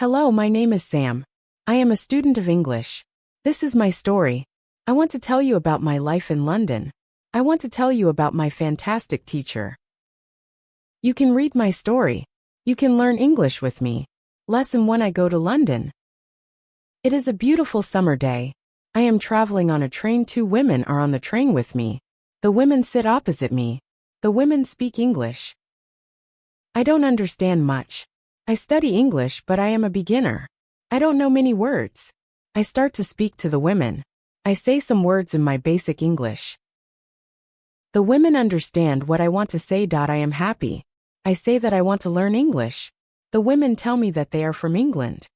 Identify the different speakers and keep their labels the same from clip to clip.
Speaker 1: Hello, my name is Sam. I am a student of English. This is my story. I want to tell you about my life in London. I want to tell you about my fantastic teacher. You can read my story. You can learn English with me. Lesson 1: I go to London. It is a beautiful summer day. I am traveling on a train. 2 women are on the train with me. The women sit opposite me. The women speak English. I don't understand much. I study English, but I am a beginner. I don't know many words. I start to speak to the women. I say some words in my basic English. The women understand what I want to say. I am happy. I say that I want to learn English. The women tell me that they are from England.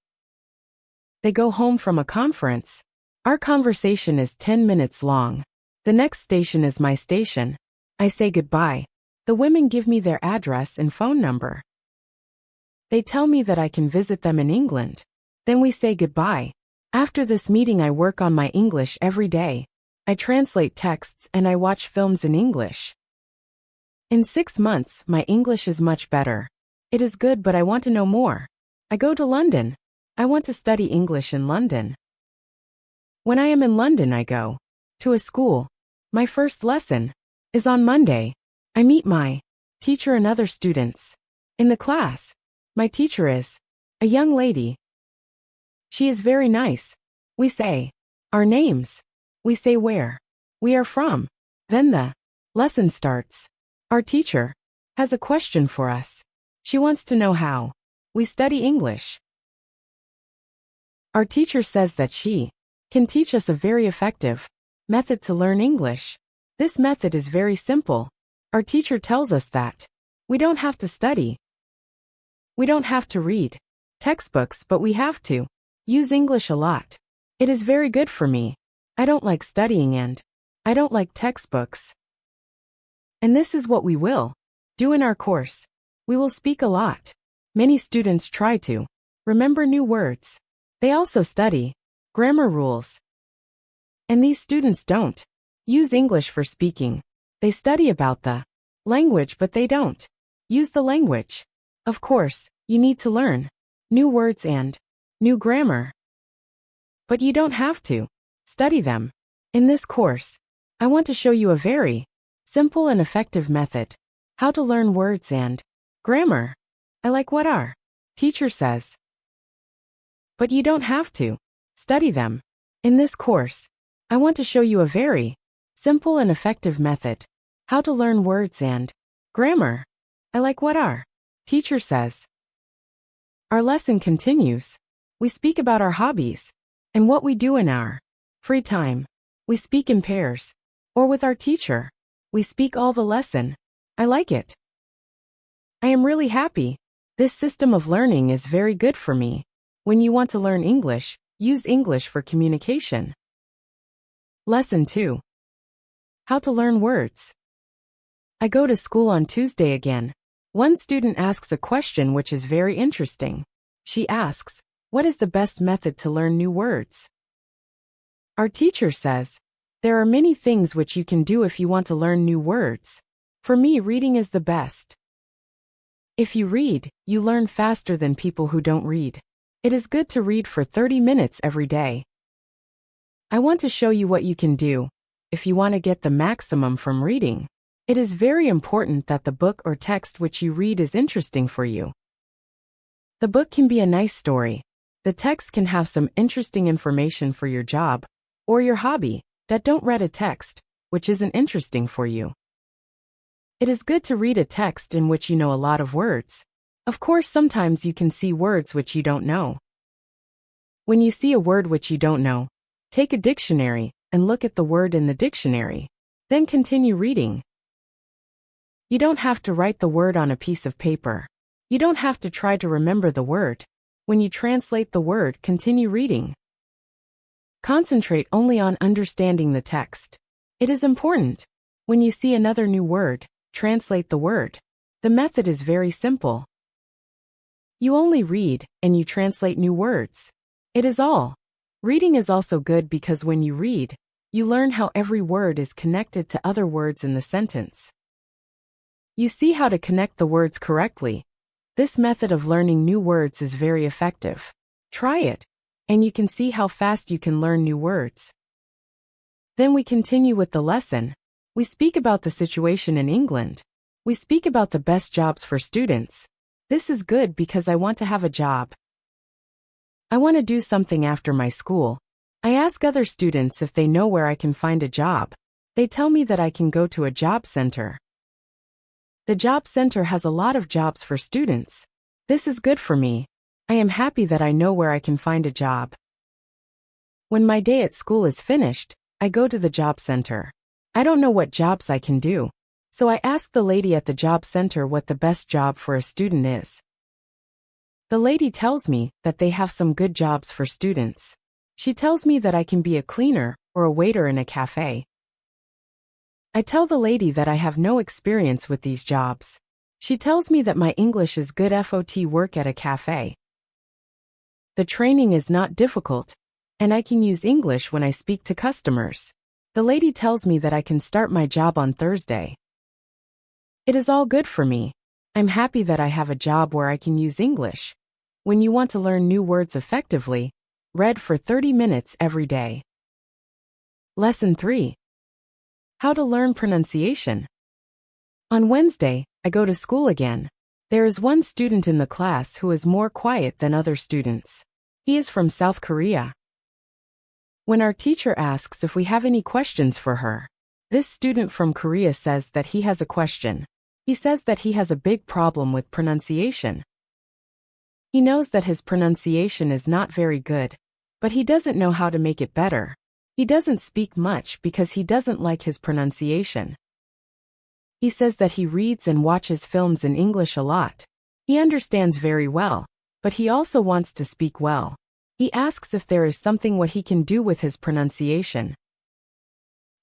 Speaker 1: They go home from a conference. Our conversation is 10 minutes long. The next station is my station. I say goodbye. The women give me their address and phone number. They tell me that I can visit them in England. Then we say goodbye. After this meeting, I work on my English every day. I translate texts and I watch films in English. In 6 months, my English is much better. It is good, but I want to know more. I go to London. I want to study English in London. When I am in London, I go to a school. My first lesson is on Monday. I meet my teacher and other students. In the class, my teacher is a young lady. She is very nice. We say our names. We say where we are from. Then the lesson starts. Our teacher has a question for us. She wants to know how we study English. Our teacher says that she can teach us a very effective method to learn English. This method is very simple. Our teacher tells us that we don't have to study. We don't have to read textbooks, but we have to use English a lot. It is very good for me. I don't like studying and I don't like textbooks. And this is what we will do in our course. We will speak a lot. Many students try to remember new words. They also study grammar rules. And these students don't use English for speaking. They study about the language, but they don't use the language. Of course, you need to learn new words and new grammar. But you don't have to study them. In this course, I want to show you a very simple and effective method how to learn words and grammar. I like what our teacher says. But you don't have to study them. In this course, I want to show you a very simple and effective method how to learn words and grammar. I like what our teacher says. Our lesson continues. We speak about our hobbies and what we do in our free time. We speak in pairs or with our teacher. We speak all the lesson. I like it. I am really happy. This system of learning is very good for me. When you want to learn English, use English for communication. Lesson 2. How to learn words. I go to school on Tuesday again. One student asks a question which is very interesting. She asks, what is the best method to learn new words? Our teacher says, there are many things which you can do if you want to learn new words. For me, reading is the best. If you read, you learn faster than people who don't read. It is good to read for 30 minutes every day. I want to show you what you can do if you want to get the maximum from reading. It is very important that the book or text which you read is interesting for you. The book can be a nice story. The text can have some interesting information for your job or your hobby. That don't read a text which isn't interesting for you. It is good to read a text in which you know a lot of words. Of course, sometimes you can see words which you don't know. When you see a word which you don't know, take a dictionary and look at the word in the dictionary. Then continue reading. You don't have to write the word on a piece of paper. You don't have to try to remember the word. When you translate the word, continue reading. Concentrate only on understanding the text. It is important. When you see another new word, translate the word. The method is very simple. You only read, and you translate new words. It is all. Reading is also good because when you read, you learn how every word is connected to other words in the sentence. You see how to connect the words correctly. This method of learning new words is very effective. Try it, and you can see how fast you can learn new words. Then we continue with the lesson. We speak about the situation in England. We speak about the best jobs for students. This is good because I want to have a job. I want to do something after my school. I ask other students if they know where I can find a job. They tell me that I can go to a job center. The job center has a lot of jobs for students. This is good for me. I am happy that I know where I can find a job. When my day at school is finished, I go to the job center. I don't know what jobs I can do, so I ask the lady at the job center what the best job for a student is. The lady tells me that they have some good jobs for students. She tells me that I can be a cleaner or a waiter in a cafe. I tell the lady that I have no experience with these jobs. She tells me that my English is good FOT work at a cafe. The training is not difficult, and I can use English when I speak to customers. The lady tells me that I can start my job on Thursday. It is all good for me. I'm happy that I have a job where I can use English. When you want to learn new words effectively, read for 30 minutes every day. Lesson 3. How to learn pronunciation. On Wednesday, I go to school again. There is one student in the class who is more quiet than other students. He is from South Korea. When our teacher asks if we have any questions for her, this student from Korea says that he has a question. He says that he has a big problem with pronunciation. He knows that his pronunciation is not very good, but he doesn't know how to make it better. He doesn't speak much because he doesn't like his pronunciation. He says that he reads and watches films in English a lot. He understands very well, but he also wants to speak well. He asks if there is something what he can do with his pronunciation.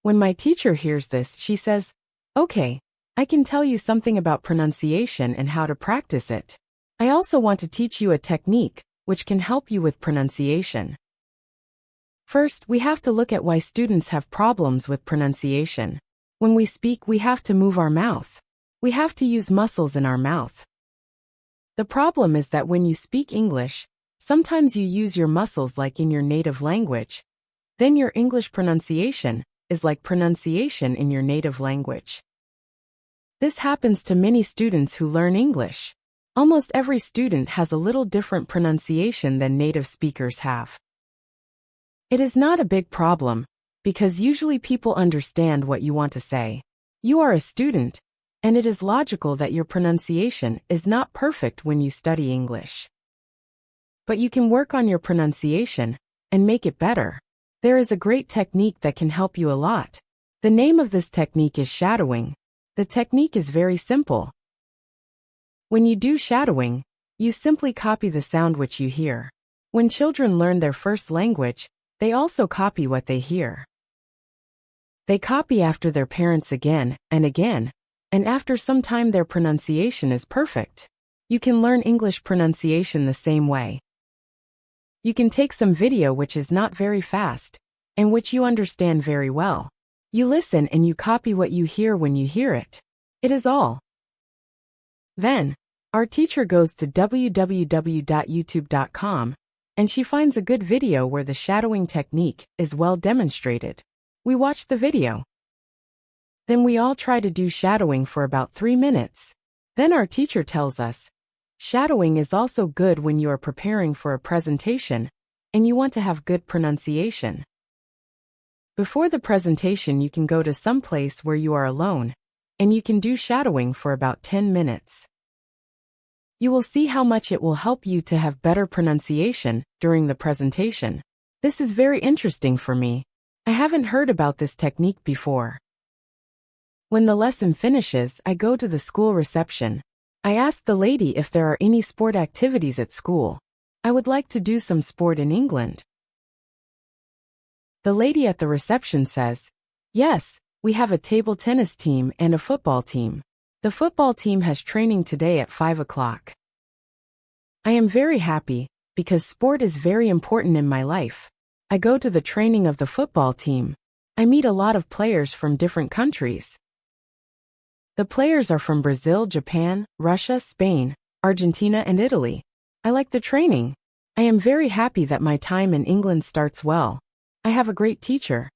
Speaker 1: When my teacher hears this, she says, "Okay, I can tell you something about pronunciation and how to practice it. I also want to teach you a technique which can help you with pronunciation." First, we have to look at why students have problems with pronunciation. When we speak, we have to move our mouth. We have to use muscles in our mouth. The problem is that when you speak English, sometimes you use your muscles like in your native language. Then your English pronunciation is like pronunciation in your native language. This happens to many students who learn English. Almost every student has a little different pronunciation than native speakers have. It is not a big problem, because usually people understand what you want to say. You are a student, and it is logical that your pronunciation is not perfect when you study English. But you can work on your pronunciation and make it better. There is a great technique that can help you a lot. The name of this technique is shadowing. The technique is very simple. When you do shadowing, you simply copy the sound which you hear. When children learn their first language, they also copy what they hear. They copy after their parents again, and after some time their pronunciation is perfect. You can learn English pronunciation the same way. You can take some video which is not very fast, and which you understand very well. You listen and you copy what you hear when you hear it. It is all. Then, our teacher goes to www.youtube.com, and she finds a good video where the shadowing technique is well demonstrated. We watch the video. Then we all try to do shadowing for about 3 minutes. Then our teacher tells us, shadowing is also good when you are preparing for a presentation, and you want to have good pronunciation. Before the presentation you can go to some place where you are alone, and you can do shadowing for about 10 minutes. You will see how much it will help you to have better pronunciation during the presentation. This is very interesting for me. I haven't heard about this technique before. When the lesson finishes, I go to the school reception. I ask the lady if there are any sport activities at school. I would like to do some sport in England. The lady at the reception says, "Yes, we have a table tennis team and a football team. The football team has training today at 5 o'clock. I am very happy, because sport is very important in my life. I go to the training of the football team. I meet a lot of players from different countries. The players are from Brazil, Japan, Russia, Spain, Argentina and Italy. I like the training. I am very happy that my time in England starts well. I have a great teacher.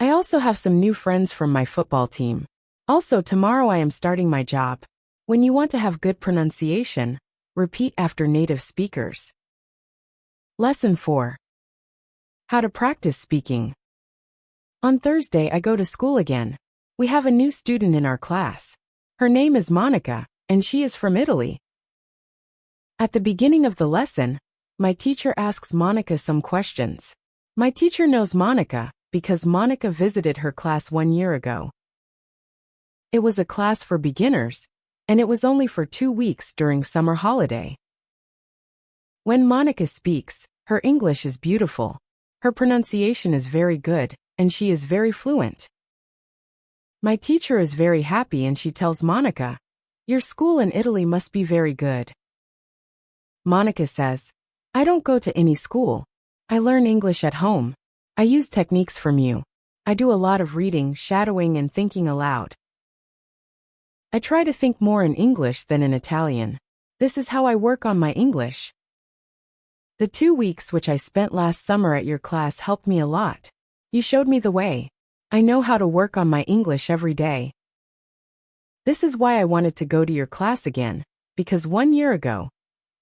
Speaker 1: I also have some new friends from my football team. Also, tomorrow I am starting my job. When you want to have good pronunciation, repeat after native speakers. Lesson 4. How to practice speaking. On Thursday, I go to school again. We have a new student in our class. Her name is Monica, and she is from Italy. At the beginning of the lesson, my teacher asks Monica some questions. My teacher knows Monica because Monica visited her class 1 year ago. It was a class for beginners, and it was only for 2 weeks during summer holiday. When Monica speaks, her English is beautiful. Her pronunciation is very good, and she is very fluent. My teacher is very happy and she tells Monica, "Your school in Italy must be very good." Monica says, "I don't go to any school. I learn English at home. I use techniques from you. I do a lot of reading, shadowing, and thinking aloud. I try to think more in English than in Italian. This is how I work on my English. The 2 weeks which I spent last summer at your class helped me a lot. You showed me the way. I know how to work on my English every day. This is why I wanted to go to your class again, because 1 year ago,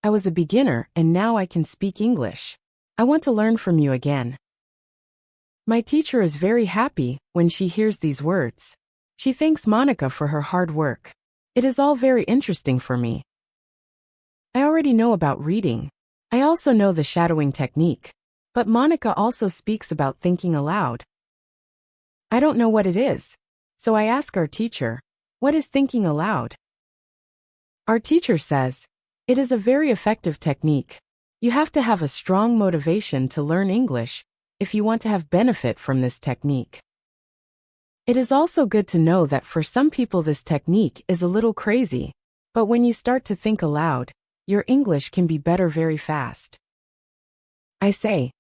Speaker 1: I was a beginner and now I can speak English. I want to learn from you again." My teacher is very happy when she hears these words. She thanks Monica for her hard work. It is all very interesting for me. I already know about reading. I also know the shadowing technique. But Monica also speaks about thinking aloud. I don't know what it is. So I ask our teacher, "What is thinking aloud?" Our teacher says, "It is a very effective technique. You have to have a strong motivation to learn English if you want to have benefit from this technique. It is also good to know that for some people this technique is a little crazy, but when you start to think aloud, your English can be better very fast." I say,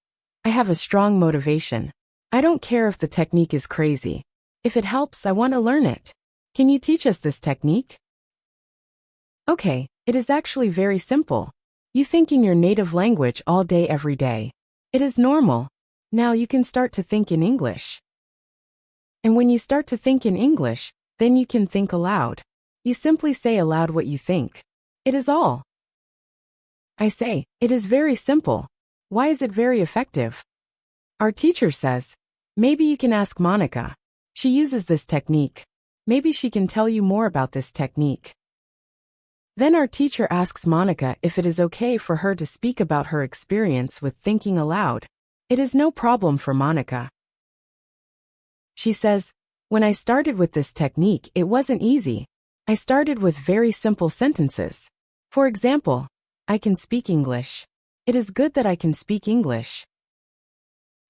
Speaker 1: "I have a strong motivation. I don't care if the technique is crazy. If it helps, I want to learn it. Can you teach us this technique?" Okay, it is actually very simple. You think in your native language all day every day. It is normal. Now you can start to think in English. And when you start to think in English, then you can think aloud. You simply say aloud what you think. It is all. I say, "It is very simple. Why is it very effective?" Our teacher says, "Maybe you can ask Monica. She uses this technique. Maybe she can tell you more about this technique." Then our teacher asks Monica if it is okay for her to speak about her experience with thinking aloud. It is no problem for Monica. She says, "When I started with this technique, it wasn't easy. I started with very simple sentences. For example, I can speak English. It is good that I can speak English.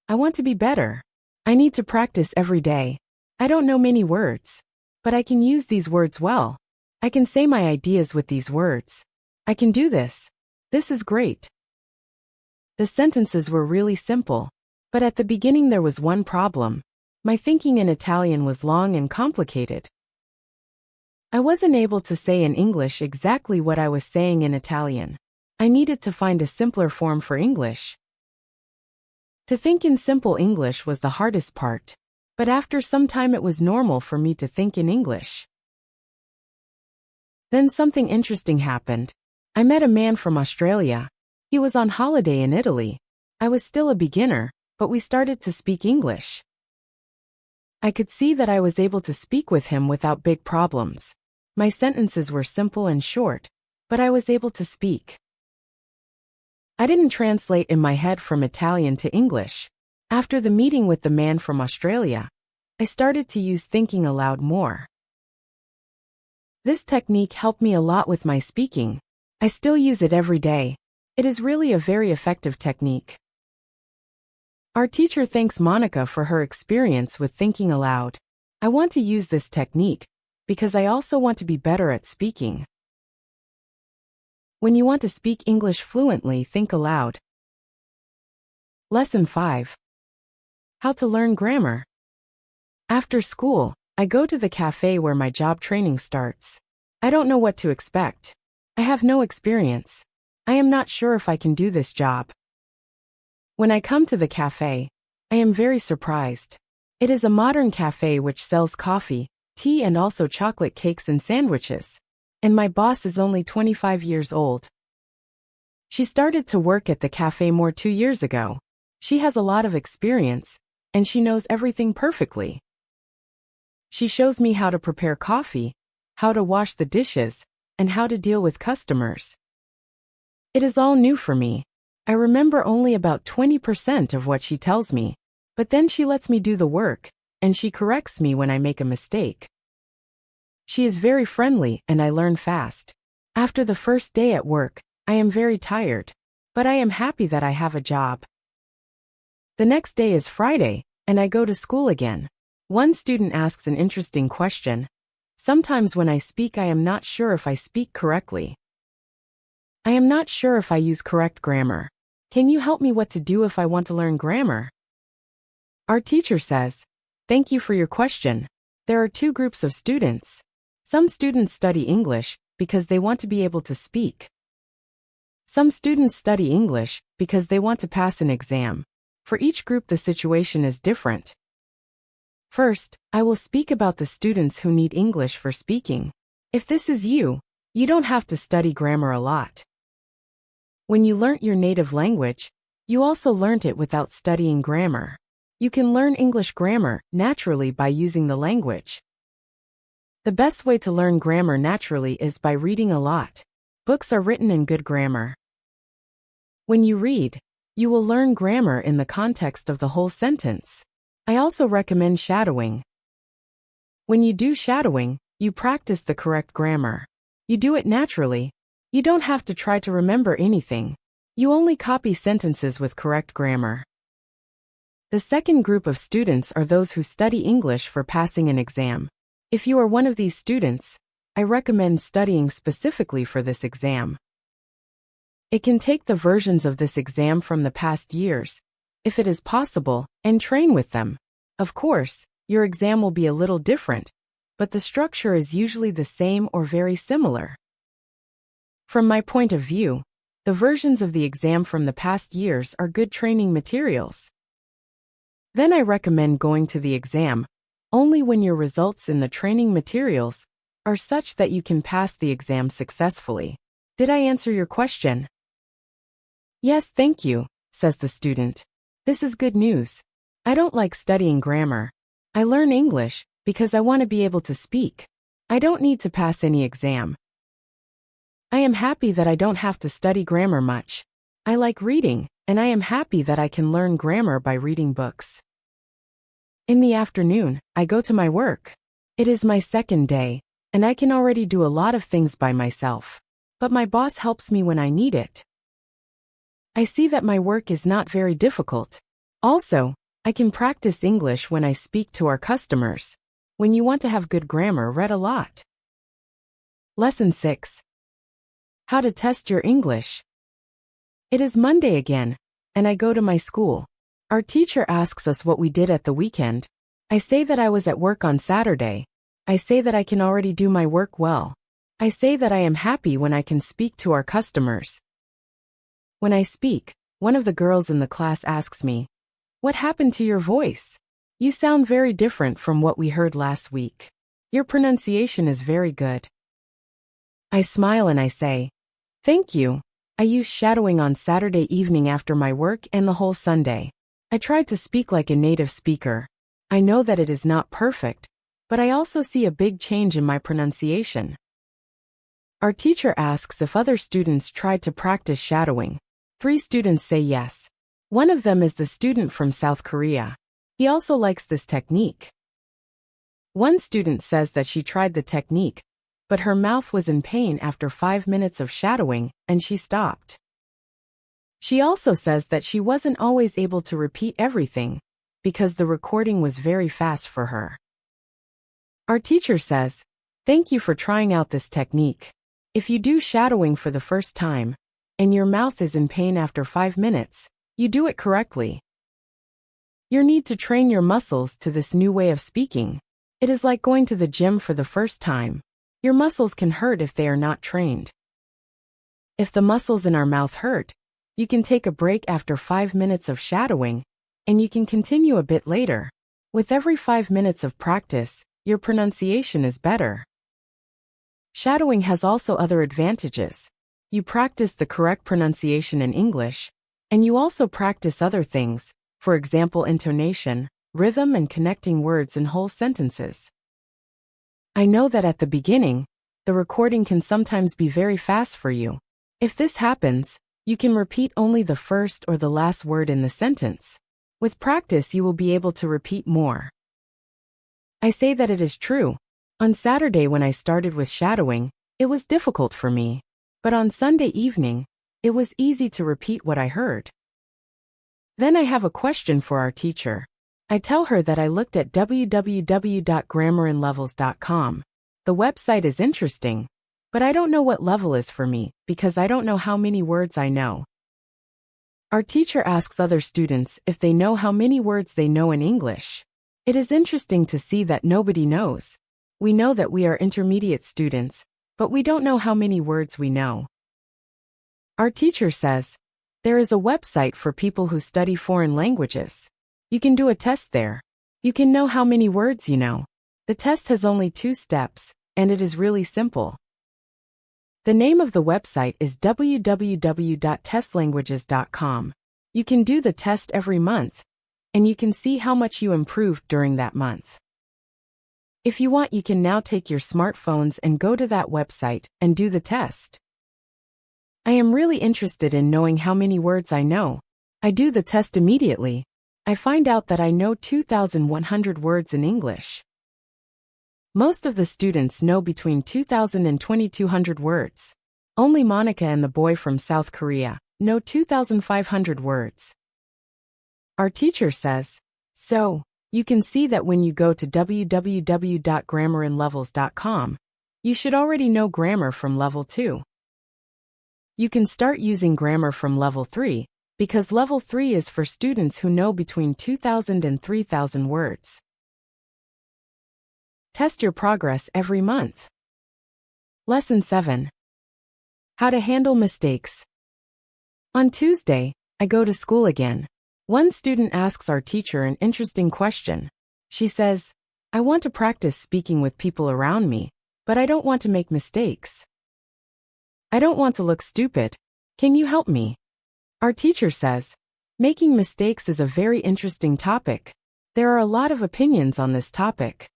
Speaker 1: I want to be better. I need to practice every day. I don't know many words, but I can use these words well. I can say my ideas with these words. I can do this. This is great." The sentences were really simple, but at the beginning there was one problem. My thinking in Italian was long and complicated. I wasn't able to say in English exactly what I was saying in Italian. I needed to find a simpler form for English. To think in simple English was the hardest part, but after some time it was normal for me to think in English. Then something interesting happened. I met a man from Australia. He was on holiday in Italy. I was still a beginner, but we started to speak English. I could see that I was able to speak with him without big problems. My sentences were simple and short, but I was able to speak. I didn't translate in my head from Italian to English. After the meeting with the man from Australia, I started to use thinking aloud more. This technique helped me a lot with my speaking. I still use it every day. It is really a very effective technique. Our teacher thanks Monica for her experience with thinking aloud. I want to use this technique because I also want to be better at speaking. When you want to speak English fluently, think aloud. Lesson 5. How to learn grammar. After school, I go to the cafe where my job training starts. I don't know what to expect. I have no experience. I am not sure if I can do this job. When I come to the cafe, I am very surprised. It is a modern cafe which sells coffee, tea and also chocolate cakes and sandwiches. And my boss is only 25 years old. She started to work at the cafe more 2 years ago. She has a lot of experience, and she knows everything perfectly. She shows me how to prepare coffee, how to wash the dishes, and how to deal with customers. It is all new for me. I remember only about 20% of what she tells me, but then she lets me do the work, and she corrects me when I make a mistake. She is very friendly and I learn fast. After the first day at work, I am very tired, but I am happy that I have a job. The next day is Friday, and I go to school again. One student asks an interesting question. Sometimes when I speak, I am not sure if I speak correctly. I am not sure if I use correct grammar. Can you help me what to do if I want to learn grammar? Our teacher says, "Thank you for your question. There are 2 groups of students. Some students study English because they want to be able to speak. Some students study English because they want to pass an exam. For each group the situation is different. First, I will speak about the students who need English for speaking. If this is you, you don't have to study grammar a lot. When you learnt your native language, you also learnt it without studying grammar. You can learn English grammar naturally by using the language. The best way to learn grammar naturally is by reading a lot. Books are written in good grammar. When you read, you will learn grammar in the context of the whole sentence. I also recommend shadowing. When you do shadowing, you practice the correct grammar. You do it naturally. You don't have to try to remember anything. You only copy sentences with correct grammar. The second group of students are those who study English for passing an exam. If you are one of these students, I recommend studying specifically for this exam. It can take the versions of this exam from the past years, if it is possible, and train with them. Of course, your exam will be a little different, but the structure is usually the same or very similar. From my point of view, the versions of the exam from the past years are good training materials. Then I recommend going to the exam only when your results in the training materials are such that you can pass the exam successfully. Did I answer your question? Yes, thank you, says the student. This is good news. I don't like studying grammar. I learn English because I want to be able to speak. I don't need to pass any exam. I am happy that I don't have to study grammar much. I like reading, and I am happy that I can learn grammar by reading books. In the afternoon, I go to my work. It is my second day, and I can already do a lot of things by myself. But my boss helps me when I need it. I see that my work is not very difficult. Also, I can practice English when I speak to our customers. When you want to have good grammar, read a lot. Lesson 6. How to test your English. It is Monday again, and I go to my school. Our teacher asks us what we did at the weekend. I say that I was at work on Saturday. I say that I can already do my work well. I say that I am happy when I can speak to our customers. When I speak, one of the girls in the class asks me, "What happened to your voice? You sound very different from what we heard last week. Your pronunciation is very good." I smile and I say, "Thank you. I used shadowing on Saturday evening after my work and the whole Sunday. I tried to speak like a native speaker. I know that it is not perfect, but I also see a big change in my pronunciation." Our teacher asks if other students tried to practice shadowing. 3 students say yes. One of them is the student from South Korea. He also likes this technique. One student says that she tried the technique, but her mouth was in pain after 5 minutes of shadowing, and she stopped. She also says that she wasn't always able to repeat everything, because the recording was very fast for her. Our teacher says, "Thank you for trying out this technique. If you do shadowing for the first time, and your mouth is in pain after 5 minutes, you do it correctly. You need to train your muscles to this new way of speaking. It is like going to the gym for the first time. Your muscles can hurt if they are not trained. If the muscles in our mouth hurt, you can take a break after 5 minutes of shadowing, and you can continue a bit later. With every 5 minutes of practice, your pronunciation is better. Shadowing has also other advantages. You practice the correct pronunciation in English, and you also practice other things, for example intonation, rhythm and connecting words in whole sentences. I know that at the beginning, the recording can sometimes be very fast for you. If this happens, you can repeat only the first or the last word in the sentence. With practice you will be able to repeat more. I say that it is true. On Saturday when I started with shadowing, it was difficult for me. But on Sunday evening, it was easy to repeat what I heard. Then I have a question for our teacher. I tell her that I looked at www.grammarinlevels.com. The website is interesting, but I don't know what level is for me because I don't know how many words I know. Our teacher asks other students if they know how many words they know in English. It is interesting to see that nobody knows. We know that we are intermediate students, but we don't know how many words we know. Our teacher says, there is a website for people who study foreign languages. You can do a test there. You can know how many words you know. The test has only 2 steps, and it is really simple. The name of the website is www.testlanguages.com. You can do the test every month, and you can see how much you improved during that month. If you want, you can now take your smartphones and go to that website and do the test. I am really interested in knowing how many words I know. I do the test immediately. I find out that I know 2,100 words in English. Most of the students know between 2,000 and 2,200 words. Only Monica and the boy from South Korea know 2,500 words. Our teacher says, so, you can see that when you go to www.grammarinlevels.com, you should already know grammar from level 2. You can start using grammar from level 3, because level 3 is for students who know between 2,000 and 3,000 words. Test your progress every month. Lesson 7. How to handle mistakes. On Tuesday, I go to school again. One student asks our teacher an interesting question. She says, I want to practice speaking with people around me, but I don't want to make mistakes. I don't want to look stupid. Can you help me? Our teacher says, making mistakes is a very interesting topic. There are a lot of opinions on this topic.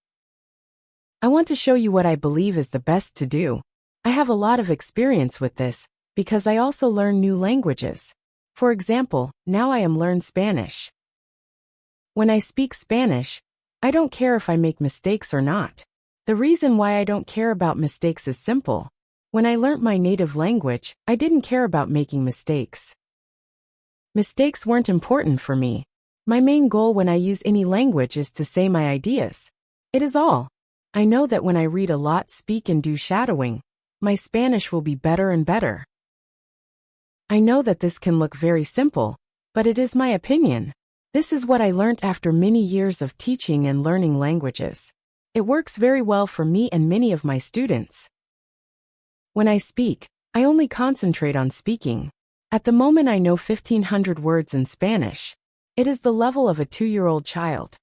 Speaker 1: I want to show you what I believe is the best to do. I have a lot of experience with this, because I also learn new languages. For example, now I am learning Spanish. When I speak Spanish, I don't care if I make mistakes or not. The reason why I don't care about mistakes is simple. When I learnt my native language, I didn't care about making mistakes. Mistakes weren't important for me. My main goal when I use any language is to say my ideas. It is all. I know that when I read a lot, speak and do shadowing, my Spanish will be better and better. I know that this can look very simple, but it is my opinion. This is what I learnt after many years of teaching and learning languages. It works very well for me and many of my students. When I speak, I only concentrate on speaking. At the moment I know 1,500 words in Spanish. It is the level of a 2-year-old child.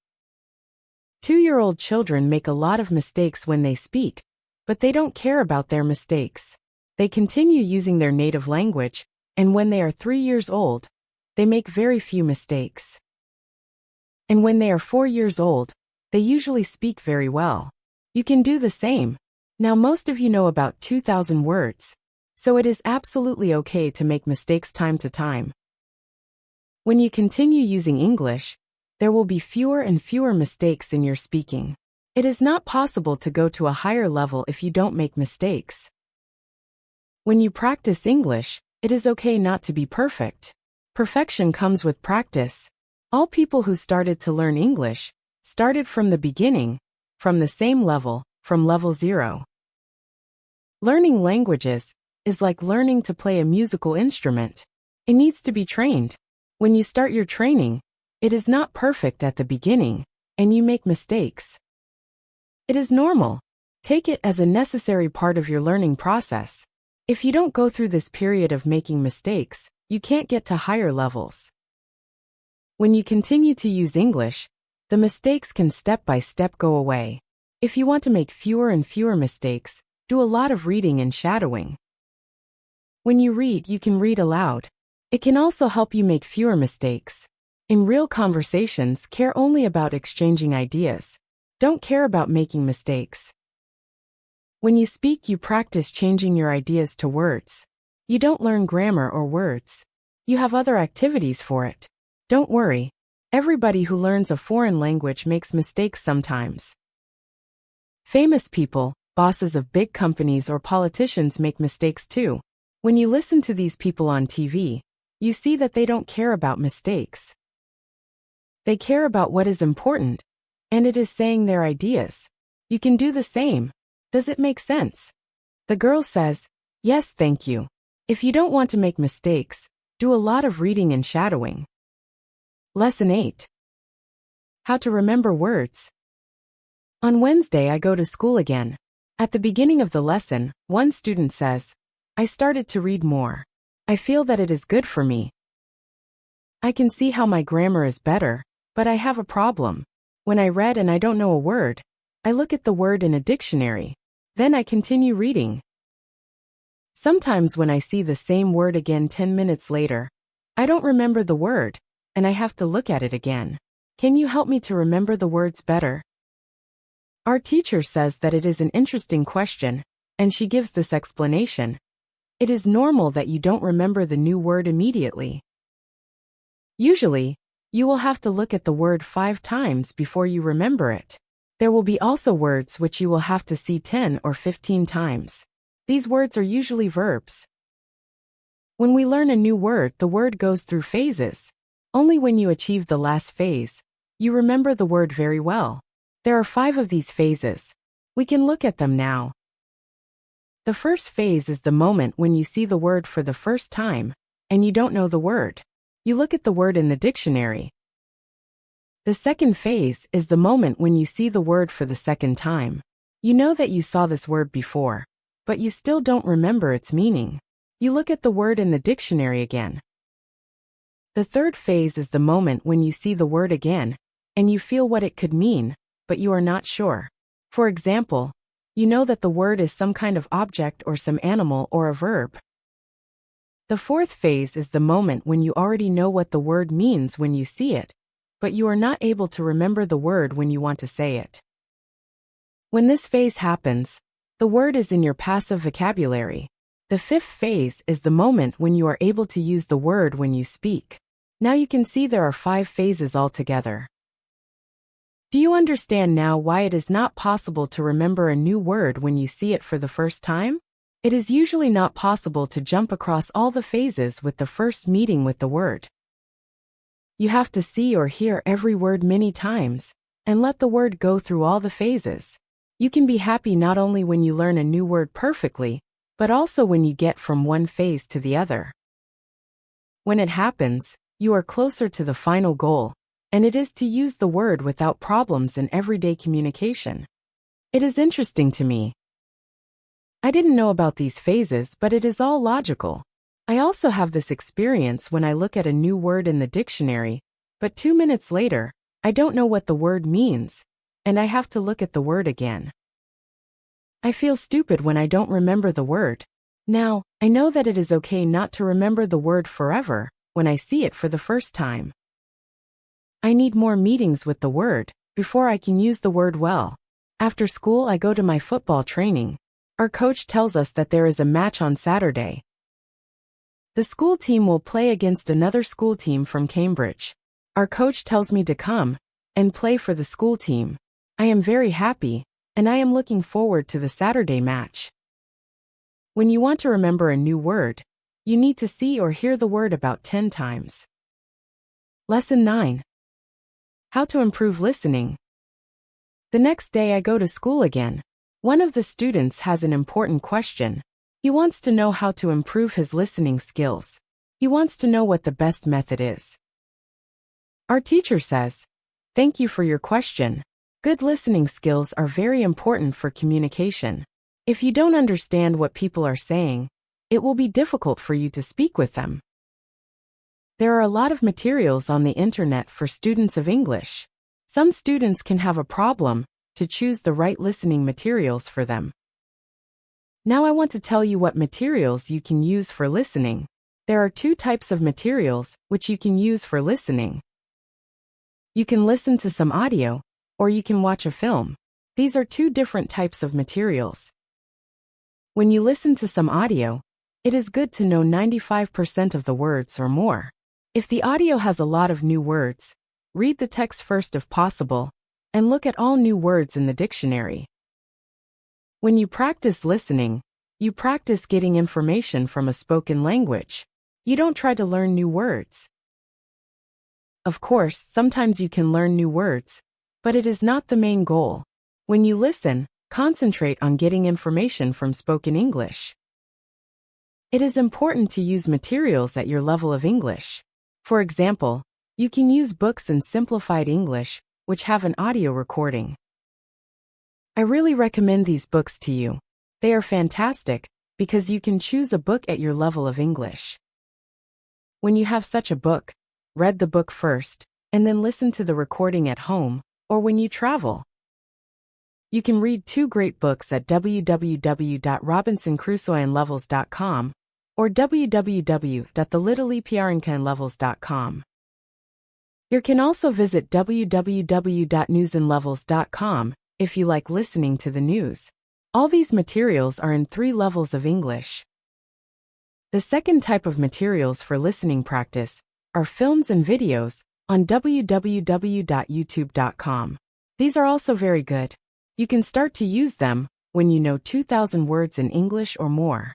Speaker 1: 2-year-old children make a lot of mistakes when they speak, but they don't care about their mistakes. They continue using their native language, and when they are 3 years old, they make very few mistakes. And when they are 4 years old, they usually speak very well. You can do the same. Now most of you know about 2,000 words, so it is absolutely okay to make mistakes time to time. When you continue using English, there will be fewer and fewer mistakes in your speaking. It is not possible to go to a higher level if you don't make mistakes. When you practice English, it is okay not to be perfect. Perfection comes with practice. All people who started to learn English started from the beginning, from the same level, from level 0. Learning languages is like learning to play a musical instrument. It needs to be trained. When you start your training, it is not perfect at the beginning, and you make mistakes. It is normal. Take it as a necessary part of your learning process. If you don't go through this period of making mistakes, you can't get to higher levels. When you continue to use English, the mistakes can step by step go away. If you want to make fewer and fewer mistakes, do a lot of reading and shadowing. When you read, you can read aloud. It can also help you make fewer mistakes. In real conversations, care only about exchanging ideas. Don't care about making mistakes. When you speak, you practice changing your ideas to words. You don't learn grammar or words. You have other activities for it. Don't worry. Everybody who learns a foreign language makes mistakes sometimes. Famous people, bosses of big companies or politicians make mistakes too. When you listen to these people on TV, you see that they don't care about mistakes. They care about what is important, and it is saying their ideas. You can do the same. Does it make sense? The girl says, "Yes, thank you." If you don't want to make mistakes, do a lot of reading and shadowing. Lesson 8. How to remember words. On Wednesday, I go to school again. At the beginning of the lesson, one student says, "I started to read more. I feel that it is good for me. I can see how my grammar is better, but I have a problem. When I read and I don't know a word, I look at the word in a dictionary. Then I continue reading. Sometimes when I see the same word again 10 minutes later, I don't remember the word, and I have to look at it again. Can you help me to remember the words better?" Our teacher says that it is an interesting question, and she gives this explanation. It is normal that you don't remember the new word immediately. Usually, you will have to look at the word 5 times before you remember it. There will be also words which you will have to see 10 or 15 times. These words are usually verbs. When we learn a new word, the word goes through phases. Only when you achieve the last phase, you remember the word very well. There are 5 of these phases. We can look at them now. The first phase is the moment when you see the word for the first time, and you don't know the word. You look at the word in the dictionary. The second phase is the moment when you see the word for the second time. You know that you saw this word before, but you still don't remember its meaning. You look at the word in the dictionary again. The third phase is the moment when you see the word again, and you feel what it could mean, but you are not sure. For example, you know that the word is some kind of object or some animal or a verb. The fourth phase is the moment when you already know what the word means when you see it, but you are not able to remember the word when you want to say it. When this phase happens, the word is in your passive vocabulary. The fifth phase is the moment when you are able to use the word when you speak. Now you can see there are 5 phases altogether. Do you understand now why it is not possible to remember a new word when you see it for the first time? It is usually not possible to jump across all the phases with the first meeting with the word. You have to see or hear every word many times, and let the word go through all the phases. You can be happy not only when you learn a new word perfectly, but also when you get from one phase to the other. When it happens, you are closer to the final goal, and it is to use the word without problems in everyday communication. It is interesting to me. I didn't know about these phases, but it is all logical. I also have this experience when I look at a new word in the dictionary, but 2 minutes later, I don't know what the word means, and I have to look at the word again. I feel stupid when I don't remember the word. Now, I know that it is okay not to remember the word forever when I see it for the first time. I need more meetings with the word before I can use the word well. After school, I go to my football training. Our coach tells us that there is a match on Saturday. The school team will play against another school team from Cambridge. Our coach tells me to come and play for the school team. I am very happy, and I am looking forward to the Saturday match. When you want to remember a new word, you need to see or hear the word about 10 times. Lesson 9. How to improve listening. The next day I go to school again. One of the students has an important question. He wants to know how to improve his listening skills. He wants to know what the best method is. Our teacher says, "Thank you for your question. Good listening skills are very important for communication. If you don't understand what people are saying, it will be difficult for you to speak with them. There are a lot of materials on the internet for students of English. Some students can have a problem to choose the right listening materials for them. Now I want to tell you what materials you can use for listening. There are two types of materials which you can use for listening. You can listen to some audio, or you can watch a film. These are two different types of materials. When you listen to some audio, it is good to know 95% of the words or more. If the audio has a lot of new words, read the text first if possible, and look at all new words in the dictionary. When you practice listening, you practice getting information from a spoken language. You don't try to learn new words. Of course, sometimes you can learn new words, but it is not the main goal. When you listen, concentrate on getting information from spoken English. It is important to use materials at your level of English. For example, you can use books in simplified English, which have an audio recording. I really recommend these books to you. They are fantastic because you can choose a book at your level of English. When you have such a book, read the book first, and then listen to the recording at home, or when you travel. You can read two great books at www.robinsoncrusoelevels.com or www.thelittleprincanlevels.com. You can also visit www.newsinlevels.com if you like listening to the news. All these materials are in 3 levels of English. The second type of materials for listening practice are films and videos on www.youtube.com. These are also very good. You can start to use them when you know 2,000 words in English or more.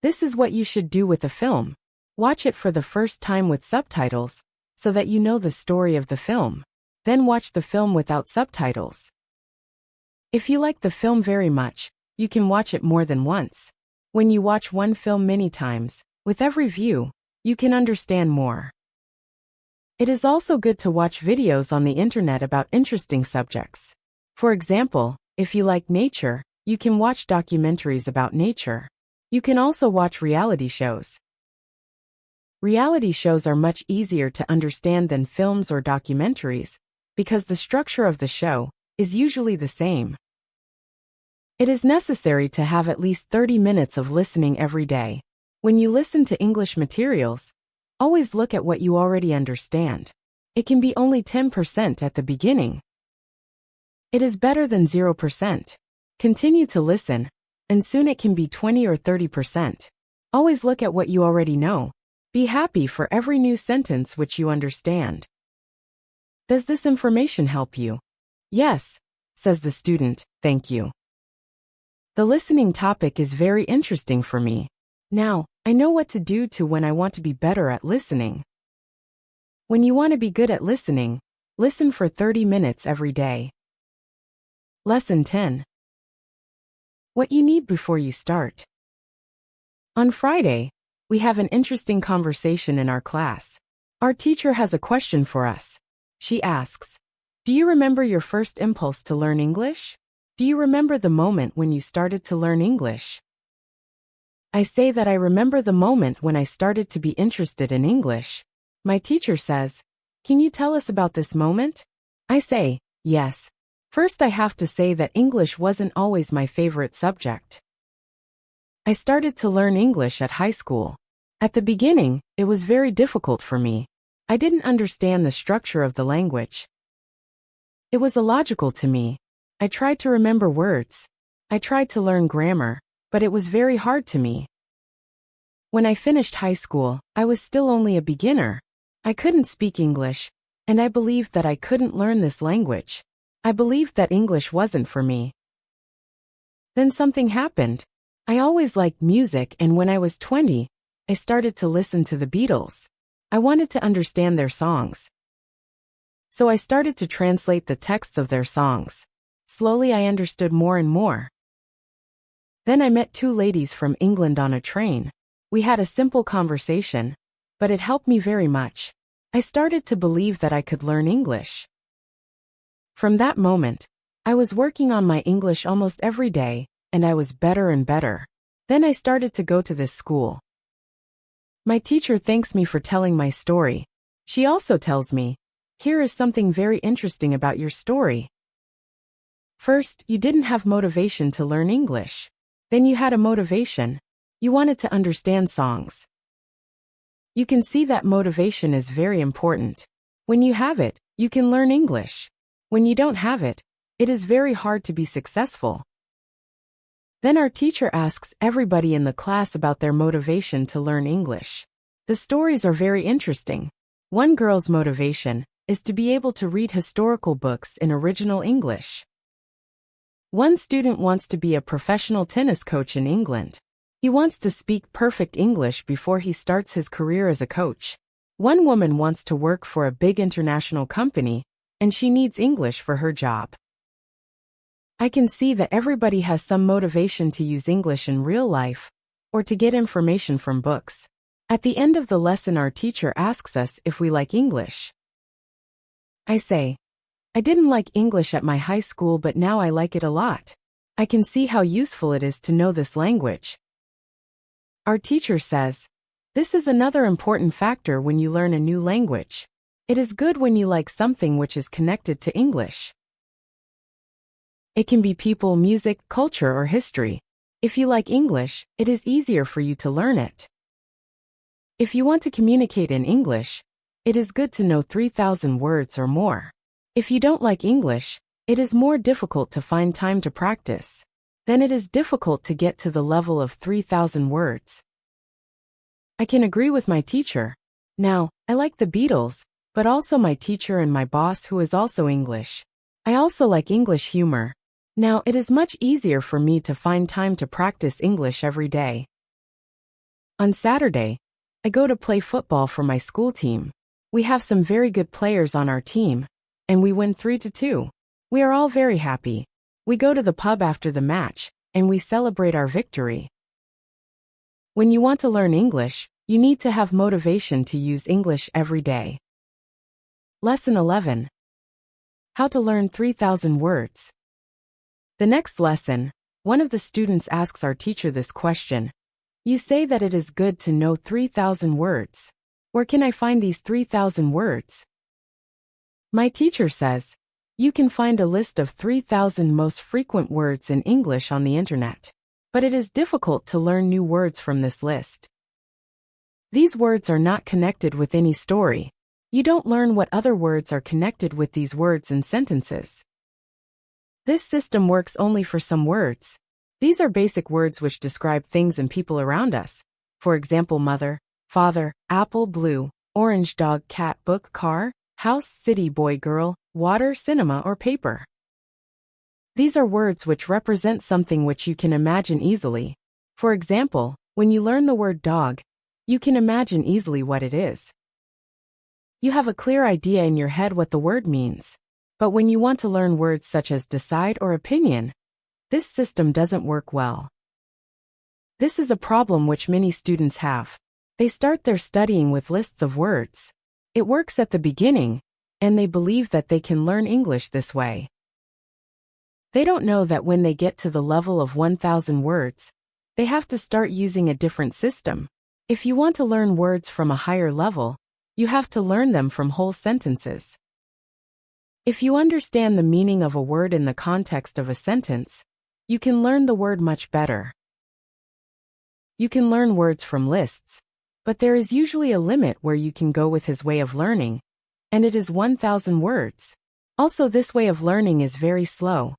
Speaker 1: This is what you should do with a film. Watch it for the first time with subtitles, so that you know the story of the film. Then watch the film without subtitles. If you like the film very much, you can watch it more than once. When you watch one film many times, with every view, you can understand more. It is also good to watch videos on the internet about interesting subjects. For example, if you like nature, you can watch documentaries about nature. You can also watch reality shows. Reality shows are much easier to understand than films or documentaries, because the structure of the show is usually the same. It is necessary to have at least 30 minutes of listening every day. When you listen to English materials, always look at what you already understand. It can be only 10% at the beginning. It is better than 0%. Continue to listen, and soon it can be 20 or 30%. Always look at what you already know. Be happy for every new sentence which you understand. Does this information help you? Yes, says the student, thank you. The listening topic is very interesting for me. Now, I know what to do when I want to be better at listening. When you want to be good at listening, listen for 30 minutes every day. Lesson 10. What you need before you start. On Friday, we have an interesting conversation in our class. Our teacher has a question for us. She asks, do you remember your first impulse to learn English? Do you remember the moment when you started to learn English? I say that I remember the moment when I started to be interested in English. My teacher says, can you tell us about this moment? I say, yes. First I have to say that English wasn't always my favorite subject. I started to learn English at high school. At the beginning, it was very difficult for me. I didn't understand the structure of the language. It was illogical to me. I tried to remember words. I tried to learn grammar, but it was very hard to me. When I finished high school, I was still only a beginner. I couldn't speak English, and I believed that I couldn't learn this language. I believed that English wasn't for me. Then something happened. I always liked music, and when I was 20, I started to listen to the Beatles. I wanted to understand their songs. So I started to translate the texts of their songs. Slowly I understood more and more. Then I met 2 ladies from England on a train. We had a simple conversation, but it helped me very much. I started to believe that I could learn English. From that moment, I was working on my English almost every day, and I was better and better. Then I started to go to this school. My teacher thanks me for telling my story. She also tells me, here is something very interesting about your story. First, you didn't have motivation to learn English. Then you had a motivation. You wanted to understand songs. You can see that motivation is very important. When you have it, you can learn English. When you don't have it, it is very hard to be successful. Then our teacher asks everybody in the class about their motivation to learn English. The stories are very interesting. One girl's motivation is to be able to read historical books in original English. One student wants to be a professional tennis coach in England. He wants to speak perfect English before he starts his career as a coach. One woman wants to work for a big international company, and she needs English for her job. I can see that everybody has some motivation to use English in real life, or to get information from books. At the end of the lesson, our teacher asks us if we like English. I say, I didn't like English at my high school, but now I like it a lot. I can see how useful it is to know this language. Our teacher says, this is another important factor when you learn a new language. It is good when you like something which is connected to English. It can be people, music, culture, or history. If you like English, it is easier for you to learn it. If you want to communicate in English, it is good to know 3,000 words or more. If you don't like English, it is more difficult to find time to practice. Then it is difficult to get to the level of 3,000 words. I can agree with my teacher. Now, I like the Beatles, but also my teacher and my boss who is also English. I also like English humor. Now, it is much easier for me to find time to practice English every day. On Saturday, I go to play football for my school team. We have some very good players on our team, and we win 3-2. We are all very happy. We go to the pub after the match, and we celebrate our victory. When you want to learn English, you need to have motivation to use English every day. Lesson 11. How to learn 3,000 words. The next lesson, one of the students asks our teacher this question. You say that it is good to know 3,000 words. Where can I find these 3,000 words? My teacher says, you can find a list of 3,000 most frequent words in English on the internet. But it is difficult to learn new words from this list. These words are not connected with any story. You don't learn what other words are connected with these words in sentences. This system works only for some words. These are basic words which describe things and people around us. For example, mother, father, apple, blue, orange, dog, cat, book, car, house, city, boy, girl, water, cinema, or paper. These are words which represent something which you can imagine easily. For example, when you learn the word dog, you can imagine easily what it is. You have a clear idea in your head what the word means. But when you want to learn words such as decide or opinion, this system doesn't work well. This is a problem which many students have. They start their studying with lists of words. It works at the beginning, and they believe that they can learn English this way. They don't know that when they get to the level of 1,000 words, they have to start using a different system. If you want to learn words from a higher level, you have to learn them from whole sentences. If you understand the meaning of a word in the context of a sentence, you can learn the word much better. You can learn words from lists, but there is usually a limit where you can go with his way of learning, and it is 1,000 words. Also, this way of learning is very slow.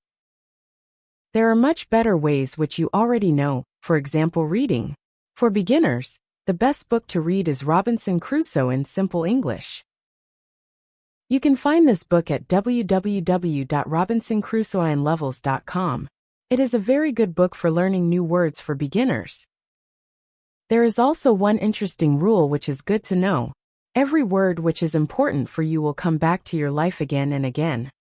Speaker 1: There are much better ways which you already know, for example, reading. For beginners, the best book to read is Robinson Crusoe in Simple English. You can find this book at www.robinsoncrusoeinlevels.com. It is a very good book for learning new words for beginners. There is also one interesting rule which is good to know. Every word which is important for you will come back to your life again and again.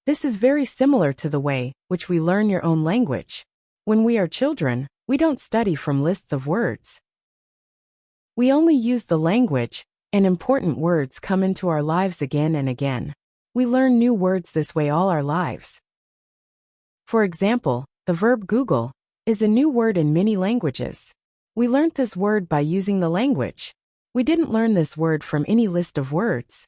Speaker 1: This is very similar to the way which we learn your own language. When we are children, we don't study from lists of words. We only use the language, and important words come into our lives again and again. We learn new words this way all our lives. For example, the verb Google. is a new word in many languages. We learned this word by using the language. We didn't learn this word from any list of words.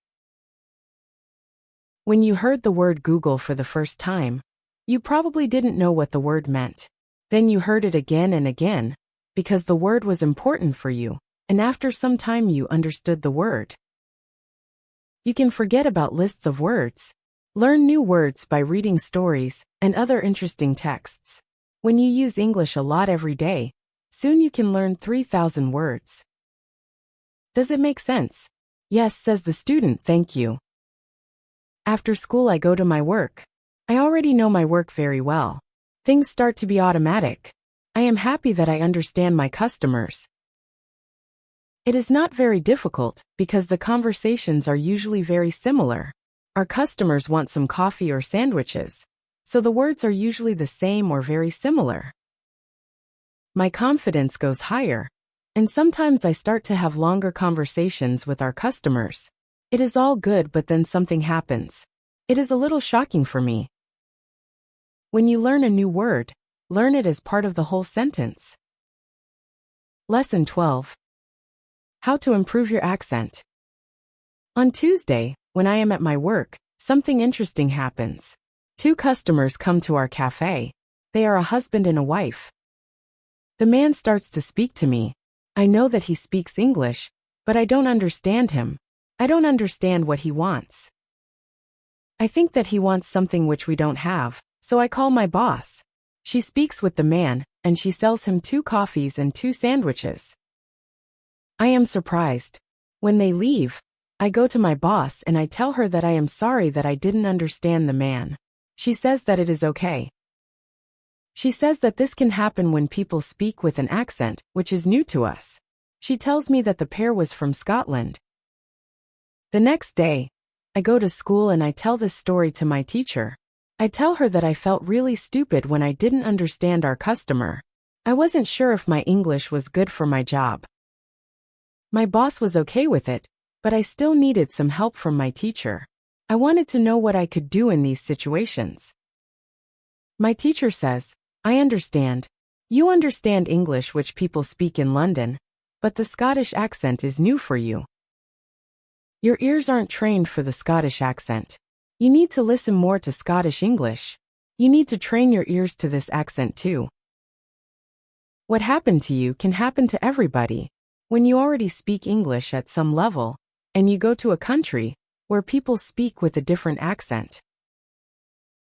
Speaker 1: When you heard the word Google for the first time, you probably didn't know what the word meant. Then you heard it again and again, because the word was important for you, and after some time you understood the word. You can forget about lists of words. Learn new words by reading stories and other interesting texts. When you use English a lot every day, soon you can learn 3,000 words. Does it make sense? Yes, says the student, thank you. After school I go to my work. I already know my work very well. Things start to be automatic. I am happy that I understand my customers. It is not very difficult, because the conversations are usually very similar. Our customers want some coffee or sandwiches, so the words are usually the same or very similar. My confidence goes higher, and sometimes I start to have longer conversations with our customers. It is all good, but then something happens. It is a little shocking for me. When you learn a new word, learn it as part of the whole sentence. Lesson 12. How to improve your accent. On Tuesday, when I am at my work, something interesting happens. 2 customers come to our cafe. They are a husband and a wife. The man starts to speak to me. I know that he speaks English, but I don't understand him. I don't understand what he wants. I think that he wants something which we don't have, so I call my boss. She speaks with the man, and she sells him 2 coffees and 2 sandwiches. I am surprised. When they leave, I go to my boss and I tell her that I am sorry that I didn't understand the man. She says that it is okay. She says that this can happen when people speak with an accent, which is new to us. She tells me that the pair was from Scotland. The next day, I go to school and I tell this story to my teacher. I tell her that I felt really stupid when I didn't understand our customer. I wasn't sure if my English was good for my job. My boss was okay with it, but I still needed some help from my teacher. I wanted to know what I could do in these situations. My teacher says, I understand. You understand English which people speak in London, but the Scottish accent is new for you. Your ears aren't trained for the Scottish accent. You need to listen more to Scottish English. You need to train your ears to this accent too. What happened to you can happen to everybody. When you already speak English at some level, and you go to a country where people speak with a different accent,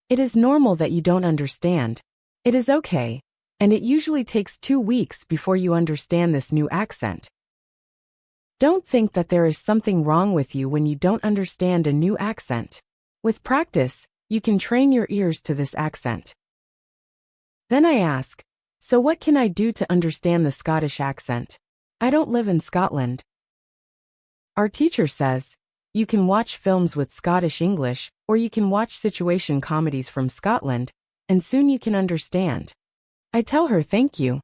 Speaker 1: it is normal that you don't understand. It is okay, and it usually takes 2 weeks before you understand this new accent. Don't think that there is something wrong with you when you don't understand a new accent. With practice, you can train your ears to this accent. Then I ask, so what can I do to understand the Scottish accent? I don't live in Scotland. Our teacher says, you can watch films with Scottish English, or you can watch situation comedies from Scotland, and soon you can understand. I tell her thank you.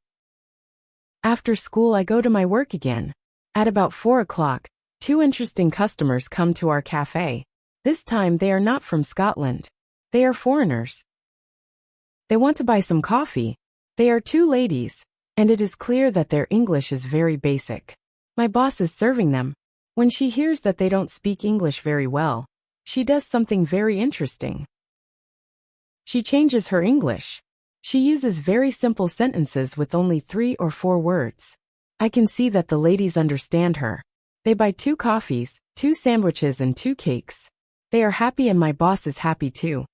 Speaker 1: After school I go to my work again. At about 4 o'clock, 2 interesting customers come to our cafe. This time they are not from Scotland. They are foreigners. They want to buy some coffee. They are 2 ladies, and it is clear that their English is very basic. My boss is serving them. When she hears that they don't speak English very well, she does something very interesting. She changes her English. She uses very simple sentences with only 3 or 4 words. I can see that the ladies understand her. They buy 2 coffees, 2 sandwiches and 2 cakes. They are happy and my boss is happy too.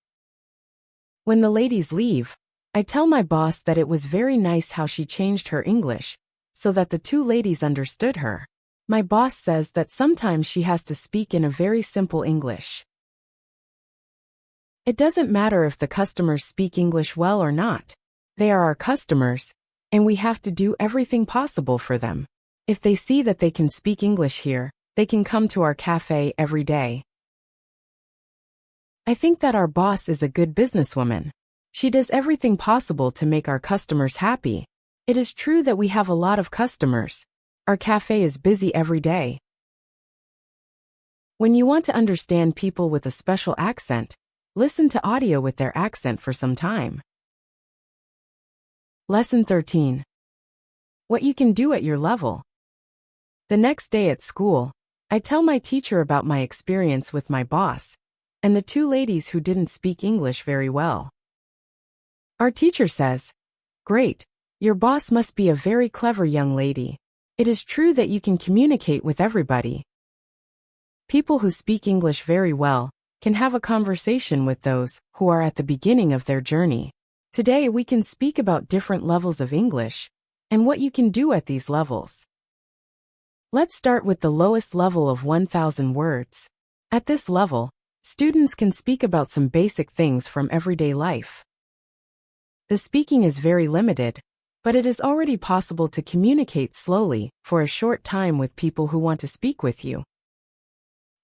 Speaker 1: When the ladies leave, I tell my boss that it was very nice how she changed her English, so that the 2 ladies understood her. My boss says that sometimes she has to speak in a very simple English. It doesn't matter if the customers speak English well or not. They are our customers, and we have to do everything possible for them. If they see that they can speak English here, they can come to our cafe every day. I think that our boss is a good businesswoman. She does everything possible to make our customers happy. It is true that we have a lot of customers. Our cafe is busy every day. When you want to understand people with a special accent, listen to audio with their accent for some time. Lesson 13. What you can do at your level. The next day at school, I tell my teacher about my experience with my boss and the two ladies who didn't speak English very well. Our teacher says, "Great, your boss must be a very clever young lady. It is true that you can communicate with everybody. People who speak English very well can have a conversation with those who are at the beginning of their journey. Today we can speak about different levels of English and what you can do at these levels. Let's start with the lowest level of 1,000 words. At this level, students can speak about some basic things from everyday life. The speaking is very limited, but it is already possible to communicate slowly for a short time with people who want to speak with you.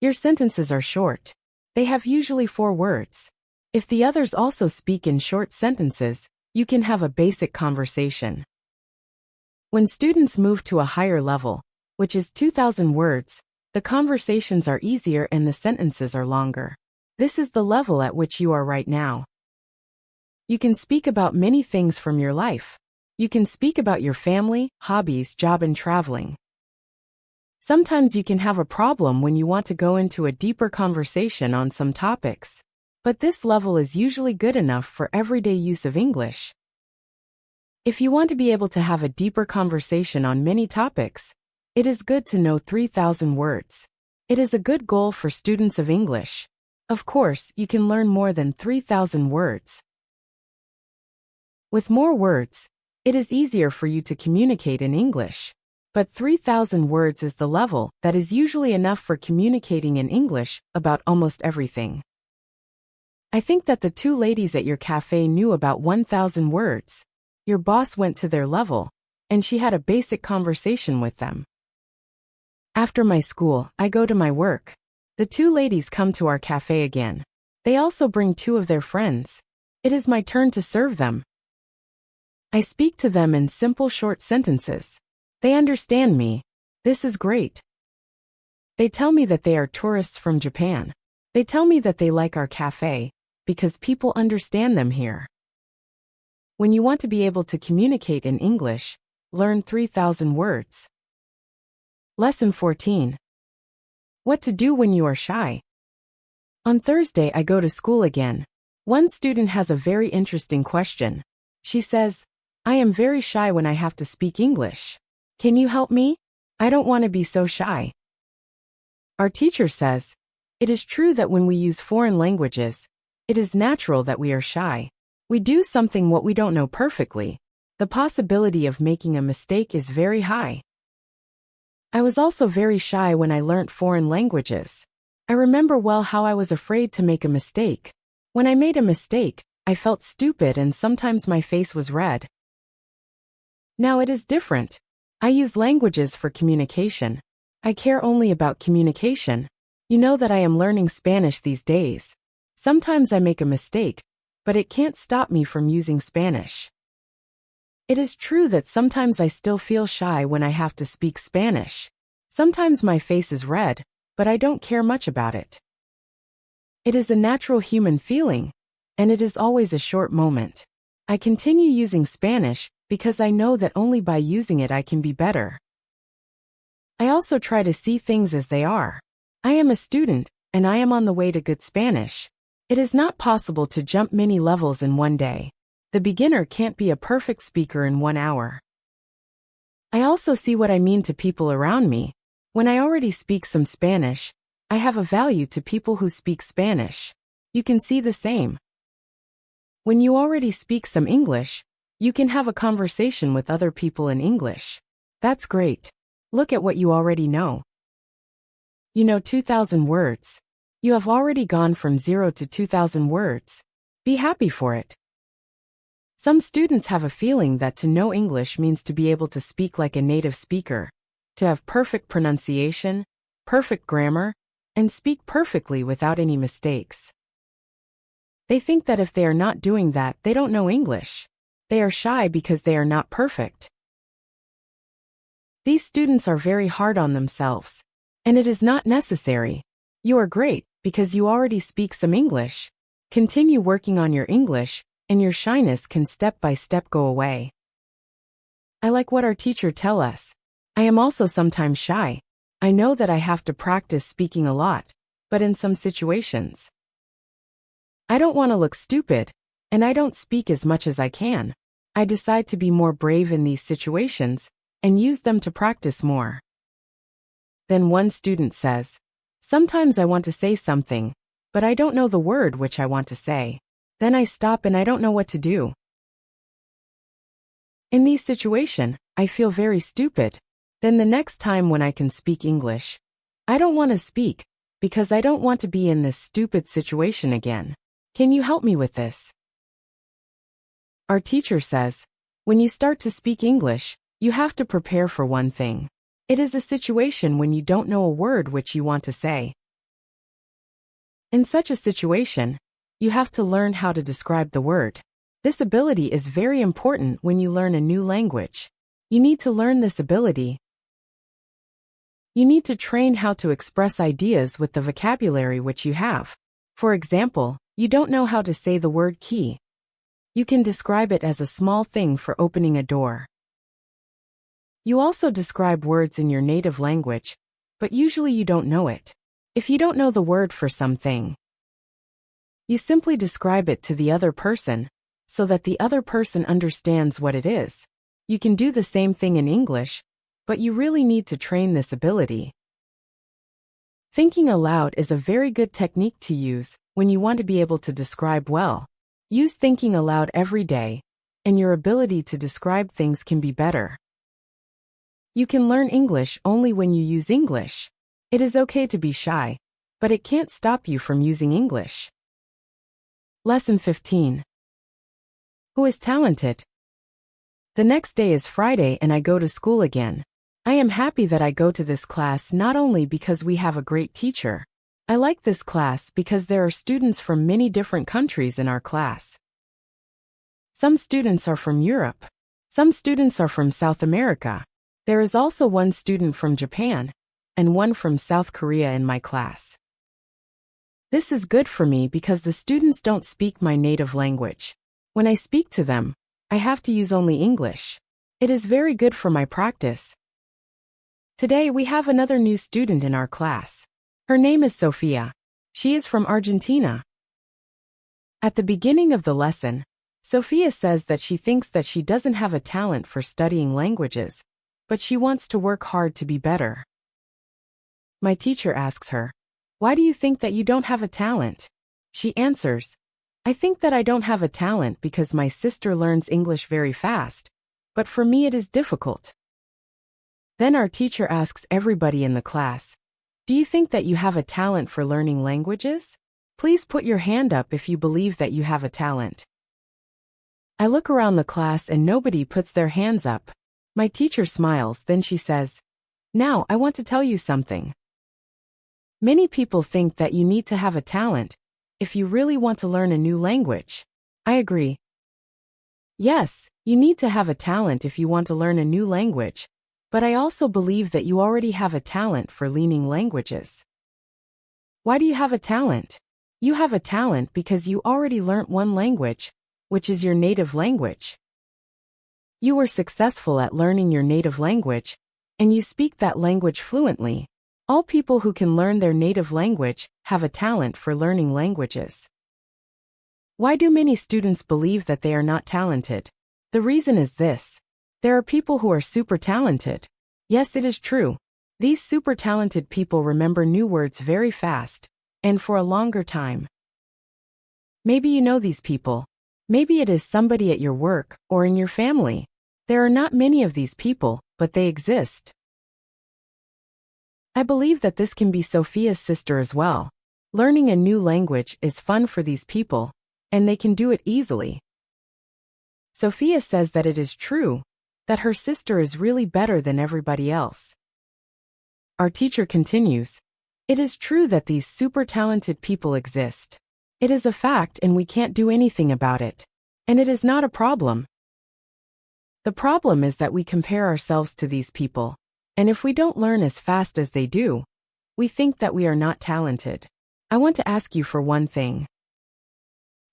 Speaker 1: Your sentences are short. They have usually 4 words. If the others also speak in short sentences, you can have a basic conversation. When students move to a higher level, which is 2,000 words, the conversations are easier and the sentences are longer. This is the level at which you are right now. You can speak about many things from your life. You can speak about your family, hobbies, job, and traveling. Sometimes you can have a problem when you want to go into a deeper conversation on some topics. But this level is usually good enough for everyday use of English. If you want to be able to have a deeper conversation on many topics, it is good to know 3,000 words. It is a good goal for students of English. Of course, you can learn more than 3,000 words. With more words, it is easier for you to communicate in English. But 3,000 words is the level that is usually enough for communicating in English about almost everything. I think that the two ladies at your cafe knew about 1,000 words. Your boss went to their level, and she had a basic conversation with them. After my school, I go to my work. The two ladies come to our cafe again. They also bring 2 of their friends. It is my turn to serve them. I speak to them in simple short sentences. They understand me. This is great. They tell me that they are tourists from Japan. They tell me that they like our cafe because people understand them here. When you want to be able to communicate in English, learn 3,000 words. Lesson 14. What to do when you are shy. On Thursday, I go to school again. One student has a very interesting question. She says, "I am very shy when I have to speak English. Can you help me? I don't want to be so shy." Our teacher says, "It is true that when we use foreign languages, it is natural that we are shy. We do something what we don't know perfectly. The possibility of making a mistake is very high." I was also very shy when I learnt foreign languages. I remember well how I was afraid to make a mistake. When I made a mistake, I felt stupid and sometimes my face was red. Now it is different. I use languages for communication. I care only about communication. You know that I am learning Spanish these days. Sometimes I make a mistake, but it can't stop me from using Spanish. It is true that sometimes I still feel shy when I have to speak Spanish. Sometimes my face is red, but I don't care much about it. It is a natural human feeling, and it is always a short moment. I continue using Spanish because I know that only by using it I can be better. I also try to see things as they are. I am a student, and I am on the way to good Spanish. It is not possible to jump many levels in one day. The beginner can't be a perfect speaker in 1 hour. I also see what I mean to people around me. When I already speak some Spanish, I have a value to people who speak Spanish. You can see the same. When you already speak some English, you can have a conversation with other people in English. That's great. Look at what you already know. You know 2,000 words. You have already gone from 0 to 2,000 words. Be happy for it. Some students have a feeling that to know English means to be able to speak like a native speaker, to have perfect pronunciation, perfect grammar, and speak perfectly without any mistakes. They think that if they are not doing that, they don't know English. They are shy because they are not perfect. These students are very hard on themselves. And it is not necessary. You are great because you already speak some English. Continue working on your English, and your shyness can step by step go away. I like what our teacher tell us. I am also sometimes shy. I know that I have to practice speaking a lot, but in some situations, I don't want to look stupid, and I don't speak as much as I can. I decide to be more brave in these situations and use them to practice more. Then one student says, sometimes I want to say something, but I don't know the word which I want to say. Then I stop and I don't know what to do. In these situations, I feel very stupid. Then the next time when I can speak English, I don't want to speak because I don't want to be in this stupid situation again. Can you help me with this? Our teacher says, when you start to speak English, you have to prepare for one thing. It is a situation when you don't know a word which you want to say. In such a situation, you have to learn how to describe the word. This ability is very important when you learn a new language. You need to learn this ability. You need to train how to express ideas with the vocabulary which you have. For example, you don't know how to say the word key. You can describe it as a small thing for opening a door. You also describe words in your native language, but usually you don't know it. If you don't know the word for something, you simply describe it to the other person, so that the other person understands what it is. You can do the same thing in English, but you really need to train this ability. Thinking aloud is a very good technique to use when you want to be able to describe well. Use thinking aloud every day, and your ability to describe things can be better. You can learn English only when you use English. It is okay to be shy, but it can't stop you from using English. Lesson 15. Who is talented? The next day is Friday and I go to school again. I am happy that I go to this class not only because we have a great teacher. I like this class because there are students from many different countries in our class. Some students are from Europe. Some students are from South America. There is also one student from Japan, and one from South Korea in my class. This is good for me because the students don't speak my native language. When I speak to them, I have to use only English. It is very good for my practice. Today we have another new student in our class. Her name is Sophia. She is from Argentina. At the beginning of the lesson, Sophia says that she thinks that she doesn't have a talent for studying languages, but she wants to work hard to be better. My teacher asks her, "Why do you think that you don't have a talent?" She answers, "I think that I don't have a talent because my sister learns English very fast, but for me it is difficult." Then our teacher asks everybody in the class, "Do you think that you have a talent for learning languages? Please put your hand up if you believe that you have a talent." I look around the class and nobody puts their hands up. My teacher smiles, then she says, "Now I want to tell you something. Many people think that you need to have a talent if you really want to learn a new language. I agree. Yes, you need to have a talent if you want to learn a new language, but I also believe that you already have a talent for learning languages. Why do you have a talent? You have a talent because you already learnt one language, which is your native language. You were successful at learning your native language, and you speak that language fluently. All people who can learn their native language have a talent for learning languages. Why do many students believe that they are not talented? The reason is this. There are people who are super talented. Yes, it is true. These super talented people remember new words very fast, and for a longer time. Maybe you know these people. Maybe it is somebody at your work or in your family. There are not many of these people, but they exist. I believe that this can be Sophia's sister as well. Learning a new language is fun for these people, and they can do it easily. Sophia says that it is true, that her sister is really better than everybody else. Our teacher continues, "It is true that these super talented people exist. It is a fact and we can't do anything about it. And it is not a problem. The problem is that we compare ourselves to these people, and if we don't learn as fast as they do, we think that we are not talented. I want to ask you for one thing.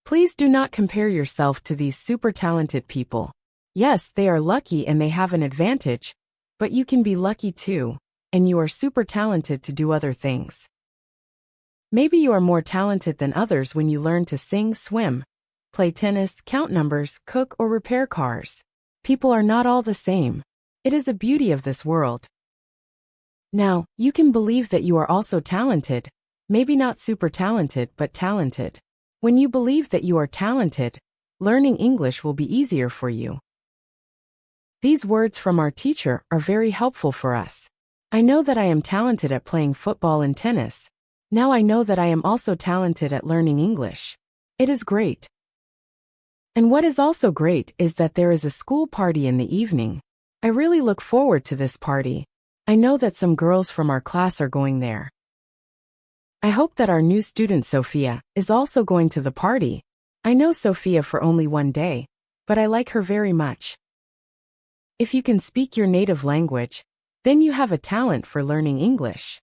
Speaker 1: Please do not compare yourself to these super talented people. Yes, they are lucky and they have an advantage, but you can be lucky too, and you are super talented to do other things. Maybe you are more talented than others when you learn to sing, swim, play tennis, count numbers, cook, or repair cars. People are not all the same. It is a beauty of this world. Now, you can believe that you are also talented, maybe not super talented, but talented. When you believe that you are talented, learning English will be easier for you. These words from our teacher are very helpful for us. I know that I am talented at playing football and tennis. Now I know that I am also talented at learning English. It is great. And what is also great is that there is a school party in the evening. I really look forward to this party. I know that some girls from our class are going there. I hope that our new student Sophia is also going to the party. I know Sophia for only one day, but I like her very much. If you can speak your native language, then you have a talent for learning English.